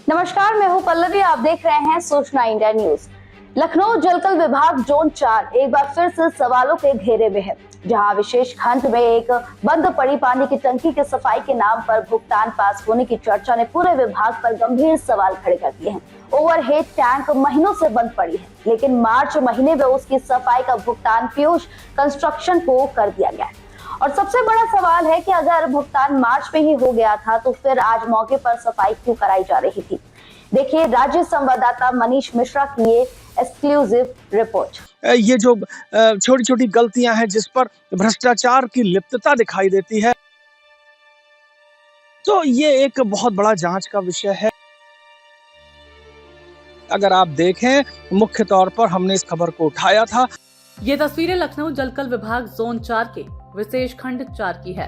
नमस्कार, मैं हूं पल्लवी। आप देख रहे हैं सूचना इंडिया न्यूज। लखनऊ जलकल विभाग जोन 4 एक बार फिर से सवालों के घेरे में है, जहां विशेष खंड में एक बंद पड़ी पानी की टंकी की सफाई के नाम पर भुगतान पास होने की चर्चा ने पूरे विभाग पर गंभीर सवाल खड़े कर दिए हैं। ओवरहेड टैंक महीनों से बंद पड़ी है, लेकिन मार्च महीने में उसकी सफाई का भुगतान पीयूष कंस्ट्रक्शन को कर दिया गया है। और सबसे बड़ा सवाल है कि अगर भुगतान मार्च में ही हो गया था तो फिर आज मौके पर सफाई क्यों कराई जा रही थी। देखिए राज्य संवाददाता मनीष मिश्रा की ये एक्सक्लूसिव रिपोर्ट। ये जो छोटी छोटी गलतियां हैं जिस पर भ्रष्टाचार की लिप्तता दिखाई देती है, तो ये एक बहुत बड़ा जांच का विषय है। अगर आप देखें, मुख्य तौर पर हमने इस खबर को उठाया था। ये तस्वीरें लखनऊ जलकल विभाग जोन 4 के विशेष खंड 4 की है,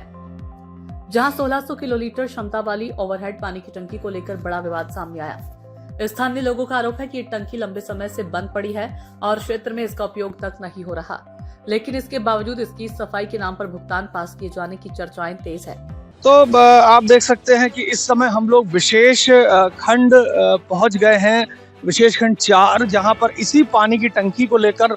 जहां 1600 किलोलीटर क्षमता वाली ओवरहेड पानी की टंकी को लेकर बड़ा विवाद सामने आया। स्थानीय लोगों का आरोप है कि ये टंकी लंबे समय से बंद पड़ी है और क्षेत्र में इसका उपयोग तक नहीं हो रहा, लेकिन इसके बावजूद इसकी सफाई के नाम पर भुगतान पास किए जाने की चर्चाएं तेज है। तो आप देख सकते हैं कि इस समय हम लोग विशेष खंड पहुंच गए हैं, विशेष खंड 4, जहां पर इसी पानी की टंकी को लेकर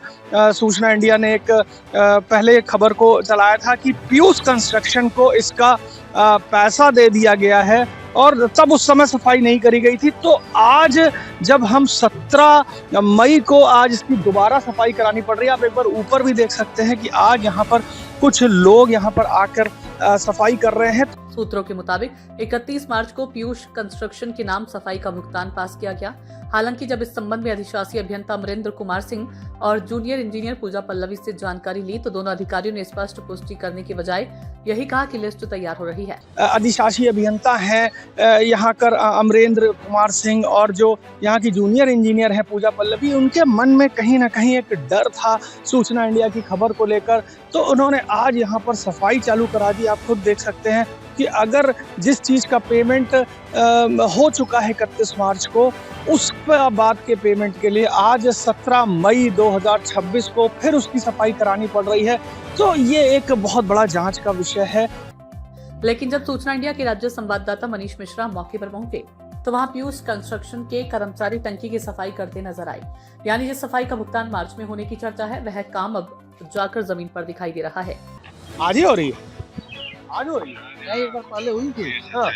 सूचना इंडिया ने एक पहले खबर को चलाया था कि पीयूष कंस्ट्रक्शन को इसका पैसा दे दिया गया है और तब उस समय सफाई नहीं करी गई थी। तो आज जब हम 17 मई को आज इसकी दोबारा सफाई करानी पड़ रही है। आप एक बार ऊपर भी देख सकते हैं कि आज यहाँ पर कुछ लोग यहाँ पर आकर सफाई कर रहे हैं। सूत्रों के मुताबिक 31 मार्च को पीयूष कंस्ट्रक्शन के नाम सफाई का भुगतान पास किया गया। हालांकि जब इस संबंध में अधिशासी अभियंता अमरेंद्र कुमार सिंह और जूनियर इंजीनियर पूजा पल्लवी से जानकारी ली, तो दोनों अधिकारियों ने स्पष्ट पुष्टि करने की बजाय यही कहा कि लिस्ट तैयार हो रही है। अधिशासी अभियंता हैं यहाँ कर अमरेंद्र कुमार सिंह और जो यहाँ की जूनियर इंजीनियर हैं पूजा पल्लवी, उनके मन में कहीं ना कहीं एक डर था सूचना इंडिया की खबर को लेकर। तो उन्होंने आज यहाँ पर सफाई चालू करा दी। आप खुद देख सकते हैं कि अगर जिस चीज़ का पेमेंट हो चुका है 31 मार्च को, उस बाद के पेमेंट के लिए आज 17 मई 2026 को फिर उसकी सफाई करानी पड़ रही है। तो ये एक बहुत बड़ा जांच का विषय है। लेकिन जब सूचना इंडिया के राज्य संवाददाता मनीष मिश्रा मौके पर पहुंचे, तो वहां पीयूष कंस्ट्रक्शन के कर्मचारी टंकी की सफाई करते नजर आए। यानी जिस सफाई का भुगतान मार्च में होने की चर्चा है, वह काम अब जाकर जमीन पर दिखाई दे रहा है। आज ही हो रही है? आज हो रही है? नहीं, एक बार पहले हुई थी। हाँ।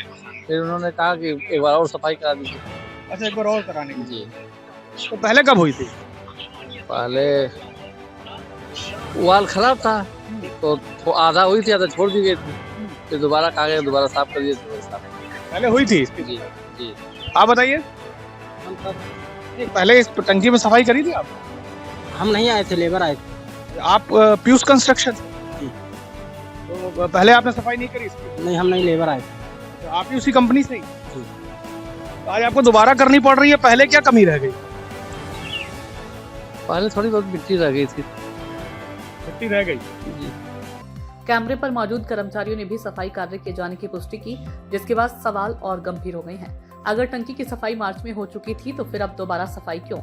फिर उन्होंने कहा कि एक बार और सफाई करा दीजिए। अच्छा, एक बार और कराने की। जी। तो पहले कब हुई थी? पहले वाल खराब था तो आधा हुई थी, आधा छोड़ दी गई थी। फिर दोबारा कहा गया दोबारा साफ कर दिए। पहले हुई थी इसकी? जी जी। आप बताइए। पहले इस टंकी में सफाई करी थी आप? हम नहीं आए थे, लेबर आए थे। आप पीयूष कंस्ट्रक्शन? तो पहले आपने सफाई नहीं करी इसकी? नहीं, हम नहीं, लेबर आए थे। तो आप भी उसी कंपनी से ही? तो आज आपको दोबारा करनी पड़ रही है। पहले क्या कमी रह गई? पहले थोड़ी बहुत मिट्टी रह गई थी। मिट्टी रह गई? जी। कैमरे पर मौजूद कर्मचारियों ने भी सफाई कार्य किए जाने की पुष्टि की, जिसके बाद सवाल और गंभीर हो गए हैं। अगर टंकी की सफाई मार्च में हो चुकी थी तो फिर अब दोबारा सफाई क्यों?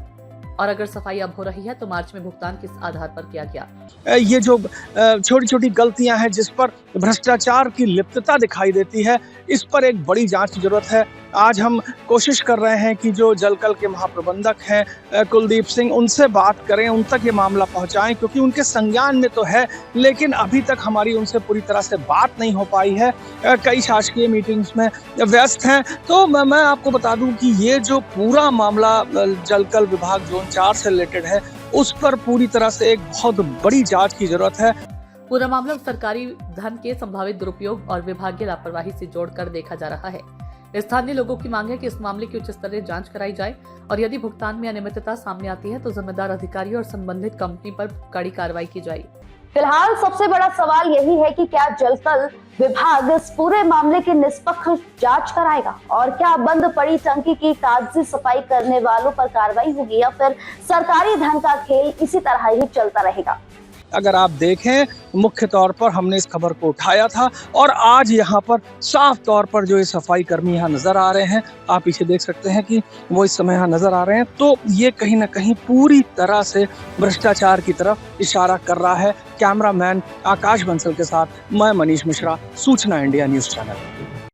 और अगर सफाई अब हो रही है तो मार्च में भुगतान किस आधार पर किया गया? ये जो छोटी छोटी गलतियां हैं जिस पर भ्रष्टाचार की लिप्तता दिखाई देती है, इस पर एक बड़ी जांच की जरूरत है। आज हम कोशिश कर रहे हैं कि जो जलकल के महाप्रबंधक हैं कुलदीप सिंह, उनसे बात करें, उन तक ये मामला पहुंचाएं, क्योंकि उनके संज्ञान में तो है, लेकिन अभी तक हमारी उनसे पूरी तरह से बात नहीं हो पाई है। कई शासकीय मीटिंग्स में व्यस्त हैं। तो मैं आपको बता दूं कि ये जो पूरा मामला जलकल विभाग जोन 4 से रिलेटेड है, उस पर पूरी तरह से एक बहुत बड़ी जांच की जरूरत है। पूरा मामला सरकारी धन के संभावित दुरुपयोग और विभागीय लापरवाही से जोड़कर देखा जा रहा है। स्थानीय लोगों की मांग है कि इस मामले की उच्च स्तरीय जांच कराई जाए और यदि भुगतान में अनियमितता सामने आती है तो जिम्मेदार अधिकारी और संबंधित कंपनी पर कड़ी कार्रवाई की जाए। फिलहाल सबसे बड़ा सवाल यही है कि क्या जलकल विभाग इस पूरे मामले की निष्पक्ष जांच कराएगा और क्या बंद पड़ी टंकी की कागजी सफाई करने वालों पर कार्रवाई होगी या फिर सरकारी धन का खेल इसी तरह ही चलता रहेगा। अगर आप देखें, मुख्य तौर पर हमने इस खबर को उठाया था और आज यहाँ पर साफ तौर पर जो ये सफाई कर्मी यहाँ नजर आ रहे हैं, आप पीछे देख सकते हैं कि वो इस समय यहाँ नजर आ रहे हैं। तो ये कहीं ना कहीं पूरी तरह से भ्रष्टाचार की तरफ इशारा कर रहा है। कैमरामैन आकाश बंसल के साथ मैं मनीष मिश्रा, सूचना इंडिया न्यूज चैनल।